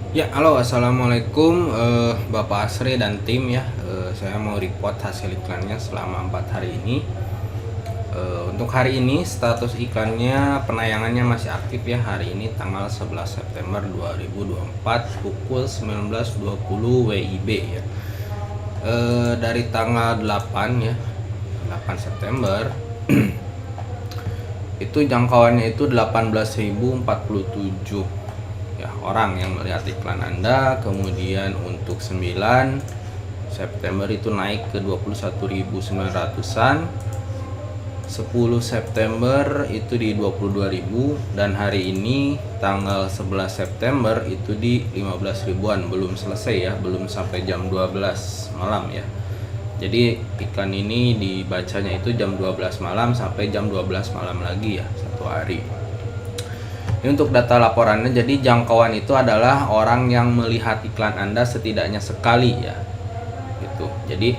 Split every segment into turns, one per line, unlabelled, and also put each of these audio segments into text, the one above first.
Ya, halo, assalamualaikum, Bapak Asri dan tim ya. Saya mau report hasil iklannya selama 4 hari ini. Untuk hari ini status iklannya penayangannya masih aktif ya. Hari ini tanggal 11 September 2024 pukul 19.20 WIB ya. Dari tanggal 8 ya, 8 September itu jangkauannya itu 18.047 ya orang yang melihat iklan Anda. Kemudian untuk 9 September itu naik ke 21.900-an, 10 September itu di 22.000, dan hari ini tanggal 11 September itu di 15 ribuan. Belum selesai ya, belum sampai jam 12 malam ya. Jadi iklan ini dibacanya itu jam 12 malam sampai jam 12 malam lagi ya, satu hari. Ini untuk data laporannya, jadi jangkauan itu adalah orang yang melihat iklan Anda setidaknya sekali ya. Gitu. Jadi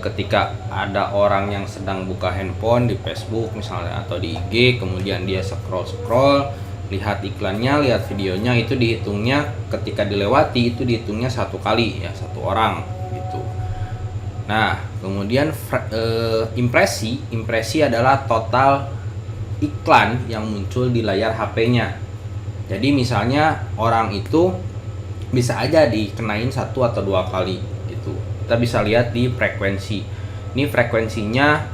ketika ada orang yang sedang buka handphone di Facebook misalnya atau di IG, kemudian dia scroll lihat iklannya, lihat videonya, itu dihitungnya ketika dilewati itu dihitungnya satu kali ya, satu orang gitu. Nah, kemudian impresi adalah total iklan yang muncul di layar HP-nya. Jadi misalnya orang itu bisa aja dikenain 1 atau 2 kali gitu. Kita bisa lihat di frekuensi. Ini frekuensinya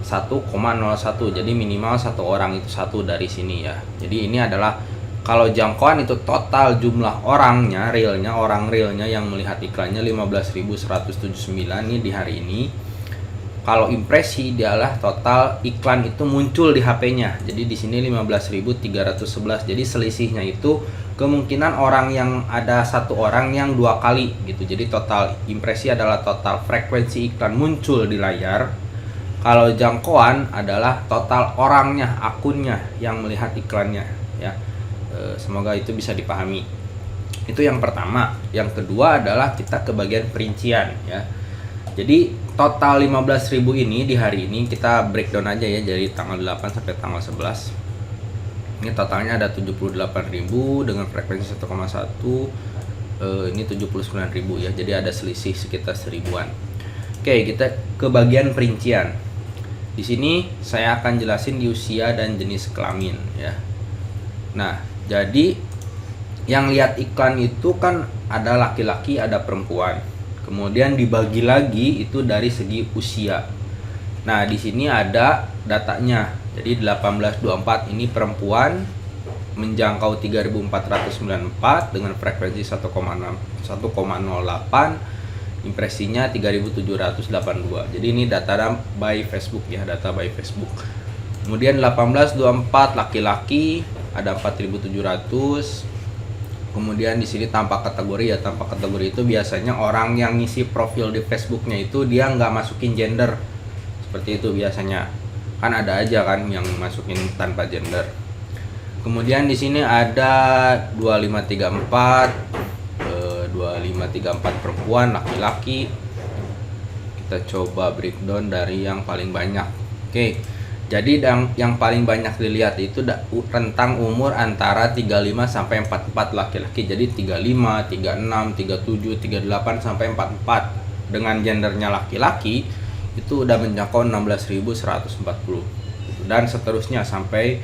1,01. Jadi minimal satu orang itu satu dari sini ya. Jadi ini adalah kalau jangkauan itu total jumlah orangnya, orang realnya yang melihat iklannya 15.179 nih di hari ini. Kalau impresi dialah total iklan itu muncul di HP-nya. Jadi di sini 15.311. Jadi selisihnya itu kemungkinan orang yang ada satu orang yang 2 kali gitu. Jadi total impresi adalah total frekuensi iklan muncul di layar. Kalau jangkauan adalah total orangnya, akunnya yang melihat iklannya ya. Semoga itu bisa dipahami. Itu yang pertama. Yang kedua adalah kita ke bagian perincian ya. Jadi total 15.000 ini di hari ini kita breakdown aja ya, dari tanggal 8 sampai tanggal 11. Ini totalnya ada 78.000 dengan frekuensi 1,1. Ini 79.000 ya. Jadi ada selisih sekitar 1.000-an. Oke, kita ke bagian perincian. Di sini saya akan jelasin di usia dan jenis kelamin ya. Nah, jadi yang lihat iklan itu kan ada laki-laki, ada perempuan. Kemudian dibagi lagi itu dari segi usia. Nah, di sini ada datanya. Jadi 1824 ini perempuan menjangkau 3.494 dengan frekuensi 1,08, impresinya 3.782. Jadi ini data by Facebook ya, data by Facebook. Kemudian 1824 laki-laki ada 4.700. Kemudian di sini tanpa kategori ya, tanpa kategori itu biasanya orang yang ngisi profil di Facebooknya itu dia nggak masukin gender, seperti itu biasanya. Kan ada aja kan yang masukin tanpa gender. Kemudian di sini ada 2534 perempuan, laki-laki. Kita coba breakdown dari yang paling banyak. Oke. Jadi yang paling banyak dilihat itu rentang umur antara 35 sampai 44 laki-laki. Jadi 35, 36, 37, 38 sampai 44. Dengan gendernya laki-laki itu udah menjangkau 16.140. Dan seterusnya sampai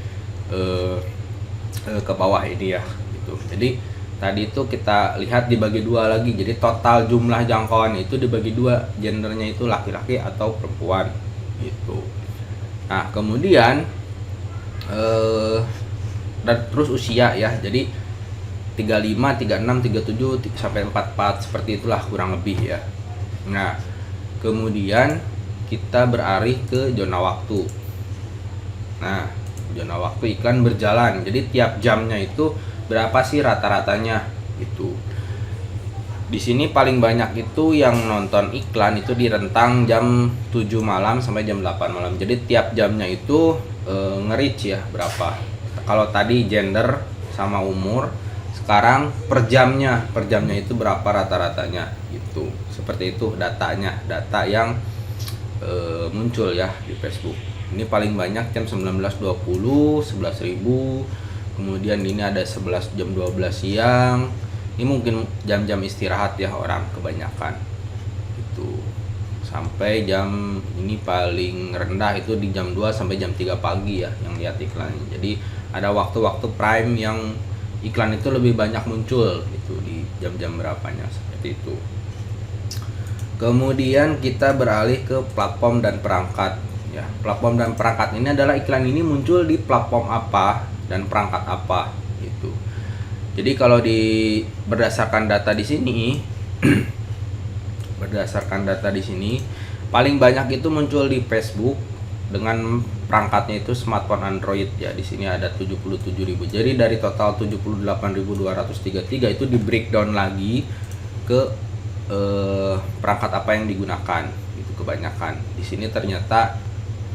ke bawah ini ya gitu. Jadi tadi itu kita lihat dibagi dua lagi. Jadi total jumlah jangkauan itu dibagi dua, gendernya itu laki-laki atau perempuan gitu. Nah, kemudian dan terus usia ya. Jadi 35, 36, 37 sampai 44 seperti itulah kurang lebih ya. Nah, kemudian kita beralih ke zona waktu. Nah, zona waktu iklan berjalan. Jadi tiap jamnya itu berapa sih rata-ratanya gitu. Di sini paling banyak itu yang nonton iklan itu di rentang jam 7 malam sampai jam 8 malam. Jadi tiap jamnya itu nge-reach ya berapa. Kalau tadi gender sama umur, sekarang per jamnya itu berapa rata-ratanya gitu. Seperti itu datanya, data yang muncul ya di Facebook. Ini paling banyak jam 19.20, 11.000. Kemudian ini ada 11 jam 12 siang. Ini mungkin jam-jam istirahat ya orang kebanyakan itu, sampai jam ini paling rendah itu di jam 2 sampai jam 3 pagi ya yang lihat iklannya. Jadi ada waktu-waktu prime yang iklan itu lebih banyak muncul gitu di jam-jam berapanya seperti itu. Kemudian kita beralih ke platform dan perangkat ya. Platform dan perangkat ini adalah iklan ini muncul di platform apa dan perangkat apa gitu. Jadi kalau berdasarkan data di sini berdasarkan data di sini paling banyak itu muncul di Facebook dengan perangkatnya itu smartphone Android ya. Di sini ada 77.000. Jadi dari total 78.233 itu di breakdown lagi ke perangkat apa yang digunakan itu kebanyakan. Di sini ternyata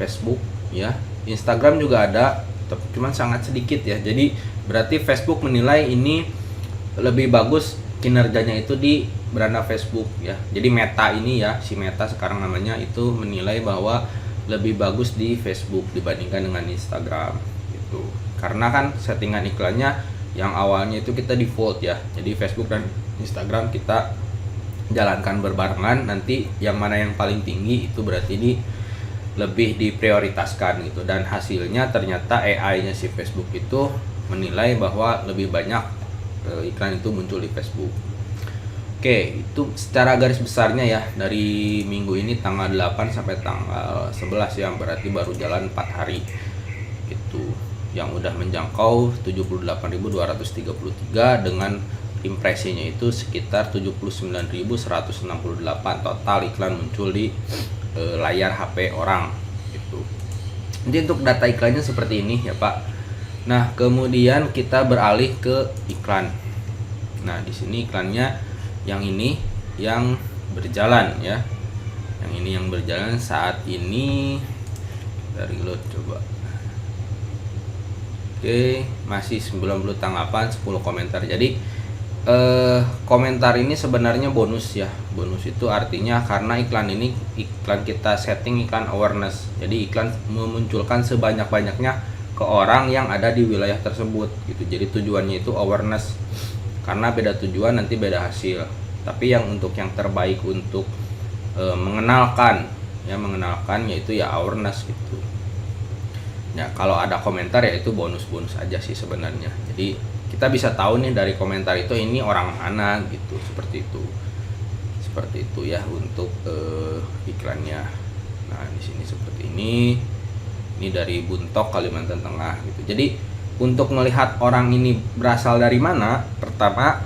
Facebook ya, Instagram juga ada, tapi cuman sangat sedikit ya. Jadi berarti Facebook menilai ini lebih bagus kinerjanya itu di beranda Facebook ya. Jadi Meta ini ya, si Meta sekarang namanya, itu menilai bahwa lebih bagus di Facebook dibandingkan dengan Instagram gitu. Karena kan settingan iklannya yang awalnya itu kita default ya. Jadi Facebook dan Instagram kita jalankan berbarengan, nanti yang mana yang paling tinggi itu berarti ini lebih diprioritaskan gitu. Dan hasilnya ternyata AI-nya si Facebook itu menilai bahwa lebih banyak iklan itu muncul di Facebook. Oke, itu secara garis besarnya ya dari minggu ini tanggal 8 sampai tanggal 11 ya, berarti baru jalan 4 hari itu yang udah menjangkau 78.233 dengan impresinya itu sekitar 79.168 total iklan muncul di layar HP orang gitu. Jadi untuk data iklannya seperti ini ya Pak. Nah, kemudian kita beralih ke iklan. Nah, di sini iklannya yang ini yang berjalan ya. Yang ini yang berjalan saat ini, dari reload coba. Oke, masih 90 tanggapan, 10 komentar. Jadi komentar ini sebenarnya bonus ya. Bonus itu artinya karena iklan ini iklan kita setting iklan awareness. Jadi iklan memunculkan sebanyak-banyaknya ke orang yang ada di wilayah tersebut gitu. Jadi tujuannya itu awareness, karena beda tujuan nanti beda hasil. Tapi yang untuk yang terbaik untuk mengenalkan yaitu ya awareness gitu. Ya kalau ada komentar ya itu bonus-bonus aja sih sebenarnya. Jadi kita bisa tahu nih dari komentar itu ini orang mana gitu, seperti itu ya untuk iklannya. Nah di sini seperti ini dari Buntok Kalimantan Tengah gitu. Jadi untuk melihat orang ini berasal dari mana, pertama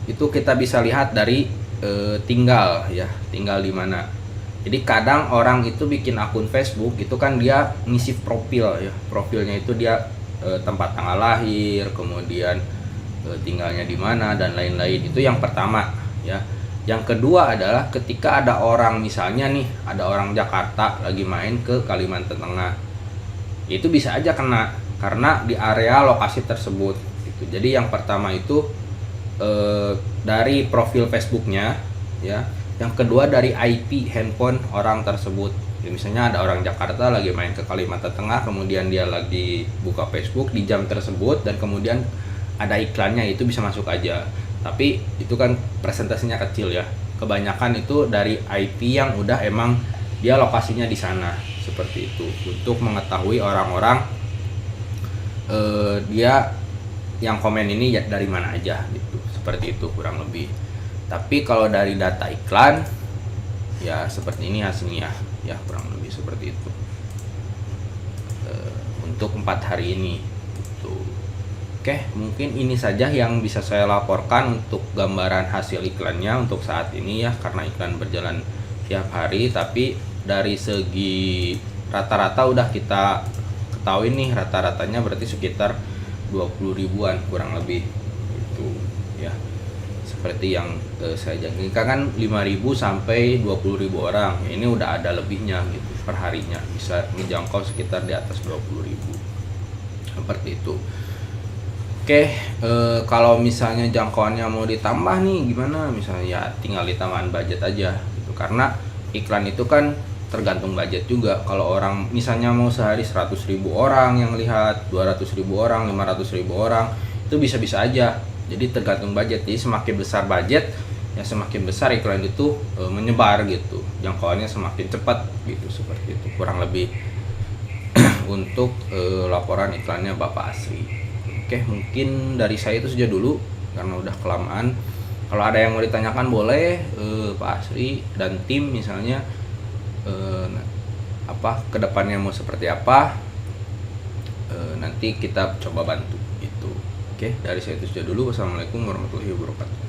itu kita bisa lihat dari tinggal di mana. Jadi kadang orang itu bikin akun Facebook itu kan dia ngisi profil ya, profilnya itu dia tempat tanggal lahir, kemudian tinggalnya di mana dan lain-lain. Itu yang pertama ya. Yang kedua adalah ketika ada orang, misalnya nih ada orang Jakarta lagi main ke Kalimantan Tengah, itu bisa aja kena karena di area lokasi tersebut gitu. Jadi yang pertama itu dari profil Facebooknya ya. Yang kedua dari IP handphone orang tersebut. Ya, misalnya ada orang Jakarta lagi main ke Kalimantan Tengah, kemudian dia lagi buka Facebook di jam tersebut dan kemudian ada iklannya, itu bisa masuk aja. Tapi itu kan presentasinya kecil ya. Kebanyakan itu dari IP yang udah emang dia lokasinya di sana, seperti itu. Untuk mengetahui orang-orang dia yang komen ini ya dari mana aja gitu. Seperti itu kurang lebih. Tapi kalau dari data iklan ya seperti ini hasilnya ya, kurang lebih seperti itu untuk 4 hari ini gitu. Oke, mungkin ini saja yang bisa saya laporkan untuk gambaran hasil iklannya untuk saat ini ya, karena iklan berjalan tiap hari. Tapi dari segi rata-rata udah kita ketahui nih, rata-ratanya berarti sekitar 20 ribuan kurang lebih itu ya. Seperti yang saya janjikan kan 5.000 sampai 20.000 orang. Ini udah ada lebihnya gitu per harinya, bisa menjangkau sekitar di atas 20.000. Seperti itu. Oke, kalau misalnya jangkauannya mau ditambah nih gimana? Misalnya ya tinggal ditambahin budget aja gitu. Karena iklan itu kan tergantung budget juga. Kalau orang misalnya mau sehari 100.000 orang yang lihat, 200.000 orang, 500.000 orang, itu bisa-bisa aja Jadi tergantung budget. Jadi semakin besar budget, ya semakin besar iklan itu menyebar gitu. Jangkauannya semakin cepat gitu, seperti itu kurang lebih untuk laporan iklannya Bapak Asri. Oke, mungkin dari saya itu saja dulu karena udah kelamaan. Kalau ada yang mau ditanyakan boleh, Pak Asri dan tim misalnya kedepannya mau seperti apa, nanti kita coba bantu gitu. Oke, dari saya itu saja dulu. Wassalamualaikum warahmatullahi wabarakatuh.